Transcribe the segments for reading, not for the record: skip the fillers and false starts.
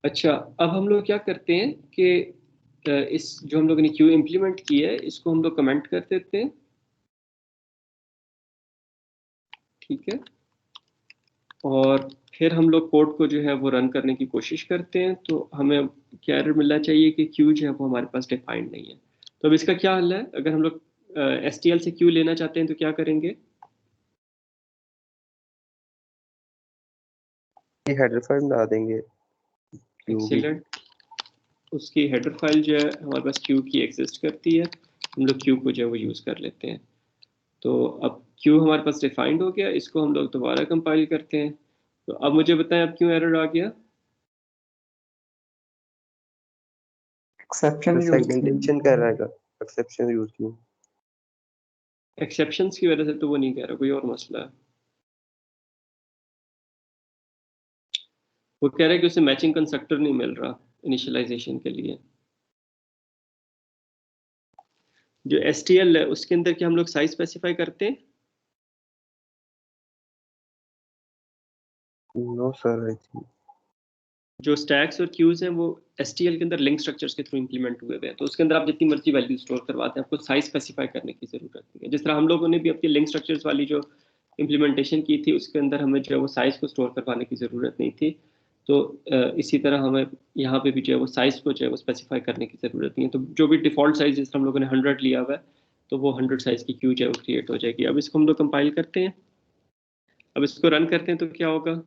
अच्छा, अब हम लोग क्या करते हैं कि इस जो हम लोगों ने क्यू इम्प्लीमेंट की है इसको हम लोग कमेंट कर देते हैं। ठीक है, और फिर हम लोग कोड को जो है वो रन करने की कोशिश करते हैं, तो हमें क्या एरर मिलना चाहिए कि क्यू जो है वो हमारे पास डिफाइंड नहीं है। तो अब इसका क्या हल है? अगर हम लोग एसटीएल से क्यू लेना चाहते हैं तो क्या करेंगे? ये हेडर फाइल डाल देंगे क्यू की। एक्सीलेंट। उसकी हेडर फाइल जो है हमारे पास क्यू की एग्जिस्ट करती है, हम लोग क्यू को जो है वो यूज़ कर लेते हैं। तो अब क्यू हमारे पास डिफाइंड हो गया, इसको हम लोग दोबारा कंपाइल करते हैं। तो अब मुझे बताएं अब क्यों एरर आ गया? एक्सेप्शन सेगमेंटेशन कर रहा है, एक्सेप्शन यूज क्यों? एक्सेप्शंस की वजह से तो वो नहीं कह रहा, कोई और मसला है। वो कह रहा है कि उसे मैचिंग कंस्ट्रक्टर नहीं मिल रहा इनिशियलाइजेशन के लिए। जो एसटीएल है उसके अंदर क्या हम लोग साइज स्पेसिफाई करते हैं? नो सर, आई थिंक जो स्टैक्स और क्यूज हैं वो एसटीएल के अंदर लिंक स्ट्रक्चर्स के थ्रू इंप्लीमेंट हुए हुए हैं, तो उसके अंदर आप जितनी मर्जी वैल्यू स्टोर करवाते हैं, आपको साइज स्पेसिफाई करने की जरूरत नहीं है। जिस तरह हम लोगों ने भी अपनी लिंक स्ट्रक्चर्स वाली जो इम्प्लीमेंटेशन की थी उसके अंदर हमें जो है वो साइज को स्टोर करवाने की जरूरत नहीं थी। तो इसी तरह हमें यहाँ पे भी जो है वो साइज को जो है वो स्पेसिफाई करने की जरूरत नहीं है। तो जो भी डिफॉल्ट साइज जिस तरह हम लोगों ने 100 लिया हुआ है, तो वो 100 साइज की क्यू जो है वो क्रिएट हो जाएगी। अब इसको हम लोग कंपाइल करते हैं, अब इसको रन करते हैं तो क्या होगा?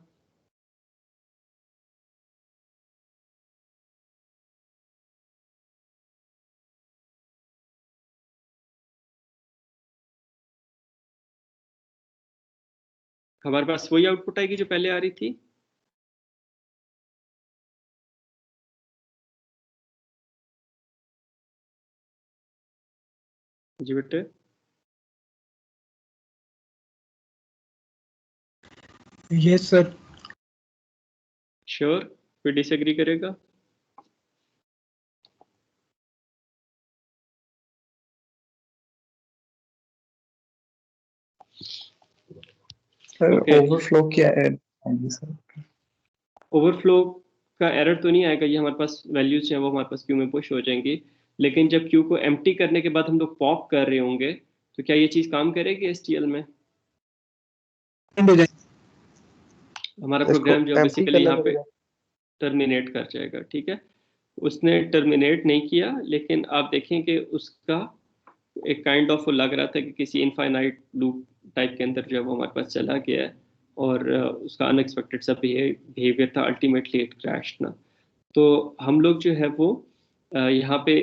हमारे पास वही आउटपुट आएगी जो पहले आ रही थी। जी बेटे। Yes sir. श्योर? कोई डिसएग्री करेगा? Sir Okay. ओवरफ्लो क्या है? सर ओवरफ्लो का एरर तो नहीं आएगा, ये हमारे पास वैल्यूज हैं वो हमारे पास क्यू में पुश हो जाएंगी। लेकिन जब क्यू को एम्प्टी करने के बाद हम लोग पॉप कर रहे होंगे, तो क्या ये चीज़ काम करेगी एसटीएल में? हमारा इसको प्रोग्राम जो एम्प्टी बेसिकली करना यहाँ पे पड़ेगा। टर्मिनेट कर जाएगा। ठीक है, उसने टर्मिनेट नहीं किया, लेकिन आप देखें कि उसका एक काइंड ऑफ लग रहा था कि किसी इनफाइनाइट लूप टाइप के अंदर जो है वो हमारे पास चला गया है, और उसका अनएक्सपेक्टेड सा बिहेवियर था, अल्टीमेटली इट क्रैश ना। तो हम लोग जो है वो यहाँ पे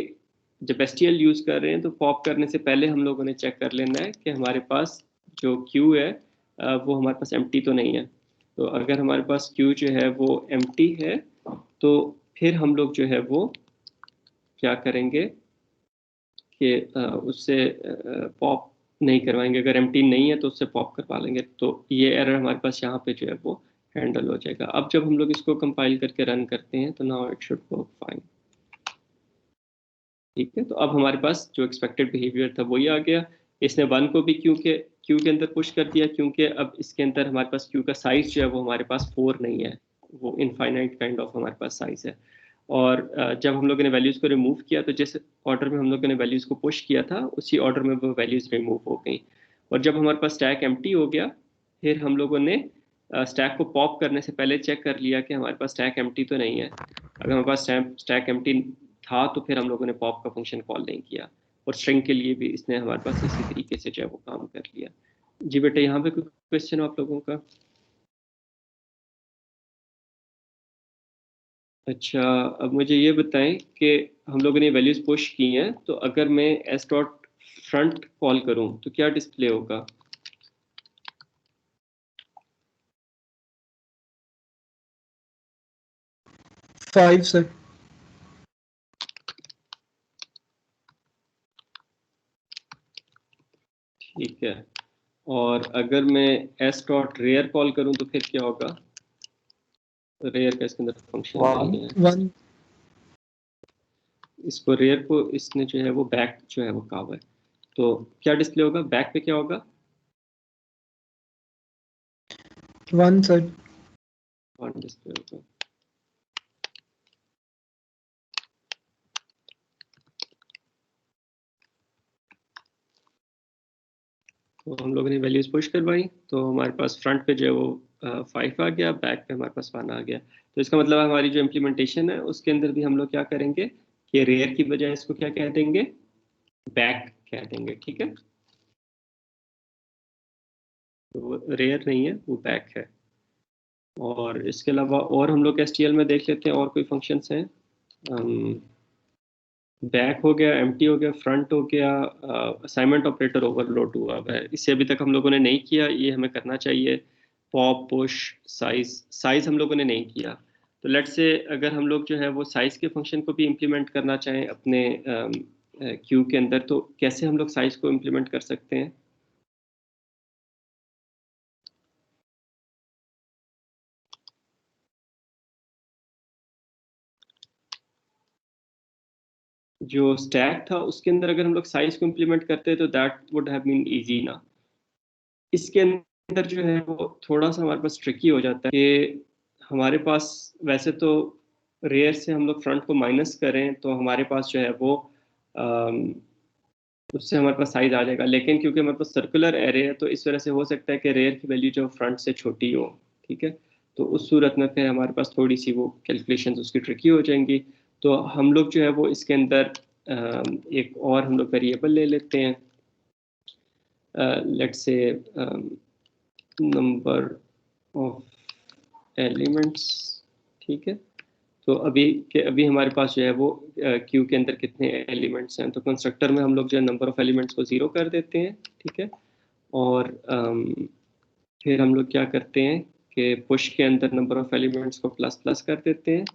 जब एसटीएल यूज़ कर रहे हैं तो पॉप करने से पहले हम लोगों ने चेक कर लेना है कि हमारे पास जो क्यू है वो हमारे पास एम्प्टी तो नहीं है। तो अगर हमारे पास क्यू जो है वो एम्प्टी है, तो फिर हम लोग जो है वो क्या करेंगे कि उससे पॉप नहीं करवाएंगे। अगर एम्प्टी नहीं है तो उससे पॉप करवा लेंगे, तो ये एरर हमारे पास यहाँ पे जो है वो हैंडल हो जाएगा। अब जब हम लोग इसको कंपाइल करके रन करते हैं तो now it should work fine. ठीक है, तो अब हमारे पास जो एक्सपेक्टेड बिहेवियर था वही आ गया। इसने वन को भी क्यू के अंदर पुश कर दिया, क्योंकि अब इसके अंदर हमारे पास क्यू का साइज जो है वो हमारे पास 4 नहीं है, वो इनफाइनाइट काइंड ऑफ हमारे पास साइज है। और जब हम लोगों ने वैल्यूज़ को रिमूव किया तो जिस ऑर्डर में हम लोगों ने वैल्यूज़ को पुश किया था उसी ऑर्डर में वो वैल्यूज़ रिमूव हो गई। और जब हमारे पास स्टैक एम्प्टी हो गया, फिर हम लोगों ने स्टैक को पॉप करने से पहले चेक कर लिया कि हमारे पास स्टैक एम्प्टी तो नहीं है। अगर हमारे पास स्टैक एम्प्टी था तो फिर हम लोगों ने पॉप का फंक्शन कॉल नहीं किया। और स्ट्रिंग के लिए भी इसने हमारे पास इसी तरीके से जो है वो काम कर लिया। जी बेटे, यहाँ पे कोई क्वेश्चन हो आप लोगों का? अच्छा, अब मुझे ये बताएं कि हम लोगों ने वैल्यूज पुश की हैं, तो अगर मैं एस डॉट फ्रंट कॉल करूं तो क्या डिस्प्ले होगा? Five sir. ठीक है, और अगर मैं एस डॉट रेयर कॉल करूं तो फिर क्या होगा? रेयर का इसके अंदर फंक्शन नहीं है। वन। इसको रेयर को इसने जो है वो बैक जो है वो कहा हुआ है, तो क्या डिस्प्ले होगा? बैक पे क्या होगा? One sir. वन डिस्प्ले होगा। तो हम लोगों ने वैल्यूज पुश करवाई, तो हमारे पास फ्रंट पे जो है वो 5 आ गया, बैक पे हमारे पास 1 आ गया। तो इसका मतलब हमारी जो इम्प्लीमेंटेशन है उसके अंदर भी हम लोग क्या करेंगे कि रेयर की बजाय इसको क्या कह देंगे, बैक कह देंगे, ठीक है। तो वो रेयर नहीं है, वो बैक है। और इसके अलावा और हम लोग STL में देख लेते हैं और कोई फंक्शंस हैं। बैक हो गया, एम्प्टी हो गया, फ्रंट हो गया, असाइनमेंट ऑपरेटर ओवरलोड हुआ हुआ है, इससे अभी तक हम लोगों ने नहीं किया, ये हमें करना चाहिए। पॉप, पुश, साइज, साइज हम लोगों ने नहीं किया। तो लेट से अगर हम लोग जो है वो साइज के फंक्शन को भी इम्प्लीमेंट करना चाहें अपने क्यू के अंदर, तो कैसे हम लोग साइज को इम्प्लीमेंट कर सकते हैं? जो स्टैक था उसके अंदर अगर हम लोग साइज को इम्प्लीमेंट करते तो that would have been easy ना। इसके अंदर जो है वो थोड़ा सा हमारे पास ट्रिकी हो जाता है कि हमारे पास वैसे तो रेयर से हम लोग फ्रंट को माइनस करें तो हमारे पास जो है वो अम, उससे हमारे पास साइज आ जाएगा, लेकिन क्योंकि हमारे पास सर्कुलर एरे है तो इस वजह से हो सकता है कि रेयर की वैल्यू जो फ्रंट से छोटी हो, ठीक है। तो उस सूरत में फिर हमारे पास थोड़ी सी वो कैलकुलेशंस उसकी ट्रिकी हो जाएंगी। तो हम लोग जो है वो इसके अंदर एक और हम लोग वेरिएबल ले लेते हैं, let's say number of elements, ठीक है। तो अभी हमारे पास जो है वो क्यू के अंदर कितने एलिमेंट्स हैं, तो कंस्ट्रक्टर में हम लोग जो है नंबर ऑफ एलिमेंट्स को 0 कर देते हैं, ठीक है। और फिर हम लोग क्या करते हैं कि पुश के अंदर नंबर ऑफ एलिमेंट्स को प्लस प्लस कर देते हैं।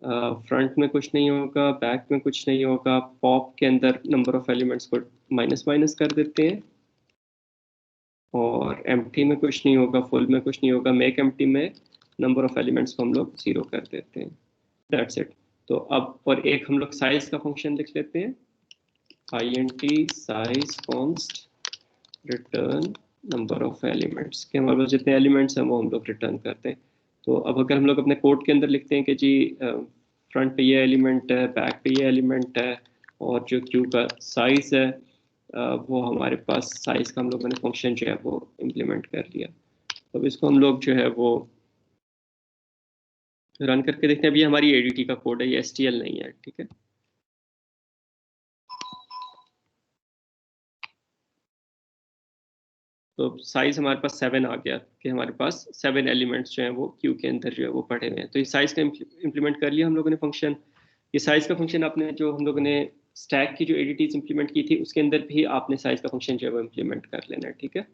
फ्रंट में कुछ नहीं होगा, बैक में कुछ नहीं होगा, पॉप के अंदर नंबर ऑफ एलिमेंट्स को माइनस माइनस कर देते हैं, और एम्प्टी में कुछ नहीं होगा, फुल में कुछ नहीं होगा, मेक एम्प्टी में नंबर ऑफ एलिमेंट्स को हम लोग 0 कर देते हैं। That's it. तो अब और एक हम लोग साइज का फंक्शन लिख लेते हैं, int size const return number of elements, के हमारे पास जितने एलिमेंट्स हैं वो हम लोग रिटर्न करते हैं। तो अब अगर हम लोग अपने कोड के अंदर लिखते हैं कि जी फ्रंट पे ये एलिमेंट है, बैक पे ये एलिमेंट है, और जो क्यू का साइज है वो हमारे पास साइज का हम लोगों ने फंक्शन जो है वो इम्प्लीमेंट कर लिया। तो अब इसको हम लोग जो है वो रन करके देखते हैं। अभी हमारी ADT का कोड है, ये STL नहीं है, ठीक है। तो साइज हमारे पास 7 आ गया कि हमारे पास 7 एलिमेंट्स जो हैं वो क्यू के अंदर जो है वो पड़े हुए हैं। तो ये साइज का इम्प्लीमेंट कर लिया हम लोगों ने फंक्शन। ये साइज का फंक्शन आपने जो हम लोगों ने स्टैक की जो ADTs इम्प्लीमेंट की थी उसके अंदर भी आपने साइज का फंक्शन जो है वो इम्प्लीमेंट कर लेना है, ठीक है।